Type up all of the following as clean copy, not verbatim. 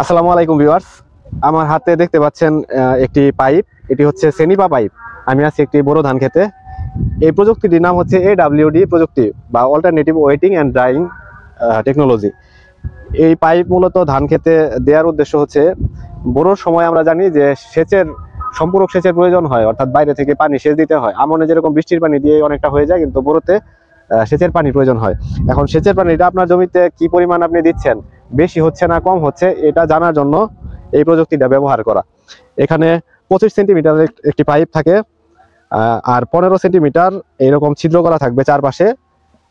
আসসালামু আলাইকুম ভিউয়ার্স। আমার হাতে দেখতে পাচ্ছেন একটি পাইপ। এটি হচ্ছে সেনিপা পাইপ। আমি আছি একটি বড় ধান খেতে। এই প্রযুক্তিটির নাম হচ্ছে AWD প্রযুক্তি বা alternative waiting and drawing technology. এই পাইপ মূলত ধান খেতে দেওয়ার উদ্দেশ্য হচ্ছে বড়োর সময় আমরা জানি যে সম্পূরক সেচের প্রয়োজন হয়, অর্থাৎ বাইরে থেকে পানি সেচ দিতে হয়। আমনে যেরকম বৃষ্টির পানি দিয়ে অনেকটা হয়ে যায়, কিন্তু বড়োতে সেচের পানি প্রয়োজন হয়। এখন সেচের পানিটা আপনার জমিতে কি পরিমাণ আপনি দিচ্ছেন, বেশি হচ্ছে না কম হচ্ছে, এটা জানার জন্য এই প্রযুক্তিটা ব্যবহার করা। এখানে 25 সেন্টিমিটার একটি পাইপ থাকে, আর 15 সেন্টিমিটার এইরকম ছিদ্র করা থাকবে চারপাশে,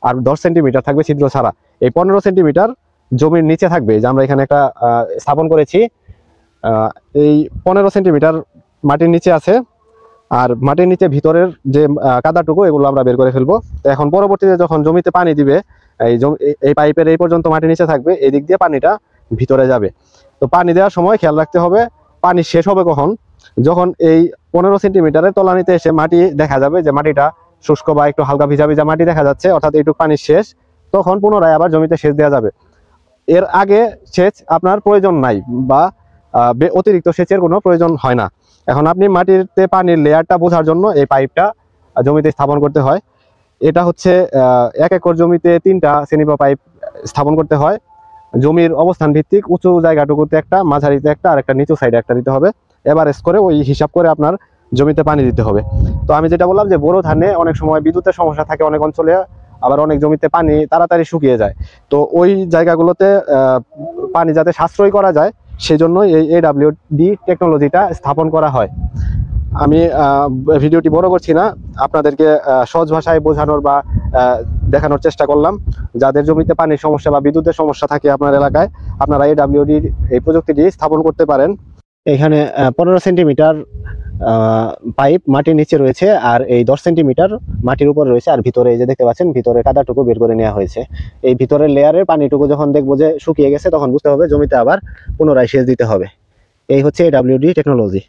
আর 10 সেন্টিমিটার থাকবে ছিদ্র ছাড়া। এই 15 সেন্টিমিটার জমির নিচে থাকবে, যে আমরা এখানে একটা স্থাপন করেছি। এই 15 সেন্টিমিটার মাটির নিচে আছে, আর মাটির নিচে ভিতরের যে কাদাটুকু এগুলো আমরা বের করে ফেলবো। তো এখন পরবর্তীতে যখন জমিতে পানি দিবে, এই পাইপের এই পর্যন্ত মাটির নিচে থাকবে, এই দিক দিয়ে পানিটা ভিতরে যাবে। তো পানি দেওয়ার সময় খেয়াল রাখতে হবে পানি শেষ হবে কখন। যখন এই 15 সেন্টিমিটারের তলানিতে এসে মাটি দেখা যাবে যে মাটিটা শুষ্ক বা একটু হালকা ভিজা ভিজা মাটি দেখা যাচ্ছে, অর্থাৎ এইটুকু পানি শেষ, তখন পুনরায় আবার জমিতে সেচ দেওয়া যাবে। এর আগে সেচ আপনার প্রয়োজন নাই বা অতিরিক্ত সেচের কোনো প্রয়োজন হয় না। এখন আপনি মাটিতে পানির লেয়ারটা বোঝার জন্য এই পাইপটা জমিতে স্থাপন করতে হয়। এটা হচ্ছে 1 একর জমিতে 3টা সেনিপা পাইপ স্থাপন করতে হয়। জমির অবস্থান ভিত্তিক উঁচু জায়গাটুকুতে একটা, মাঝারিতে একটা, আর একটা নিচু সাইডে একটা দিতে হবে। এভারেজ করে ওই হিসাব করে আপনার জমিতে পানি দিতে হবে। তো আমি যেটা বললাম যে বোরো ধানে অনেক সময় বিদ্যুতের সমস্যা থাকে অনেক অঞ্চলে, আবার অনেক জমিতে পানি তাড়াতাড়ি শুকিয়ে যায়। তো ওই জায়গাগুলোতে পানি যাতে সাশ্রয় করা যায়, সেজন্য এই AWD টেকনোলজিটা স্থাপন করা হয়। আমি ভিডিওটি বড় করছি না, আপনাদেরকে সহজ ভাষায় বোঝানোর বা দেখানোর চেষ্টা করলাম। যাদের জমিতে পানির সমস্যা বা বিদ্যুতের সমস্যা থাকে আপনার এলাকায়, আপনারা AWD এই প্রযুক্তিটি স্থাপন করতে পারেন। এখানে 15 সেন্টিমিটার পাইপ মাটির নিচে রয়েছে, আর এই 10 সেন্টিমিটার মাটির উপরে রয়েছে, আর ভিতরে এই যে দেখতে পাচ্ছেন ভিতরে কাদাটুকু বের করে নেওয়া হয়েছে। এই ভিতরের লেয়ারের পানিটুকু যখন দেখবো যে শুকিয়ে গেছে, তখন বুঝতে হবে জমিতে আবার পুনরায় সেচ দিতে হবে। এই হচ্ছে AWD টেকনোলজি।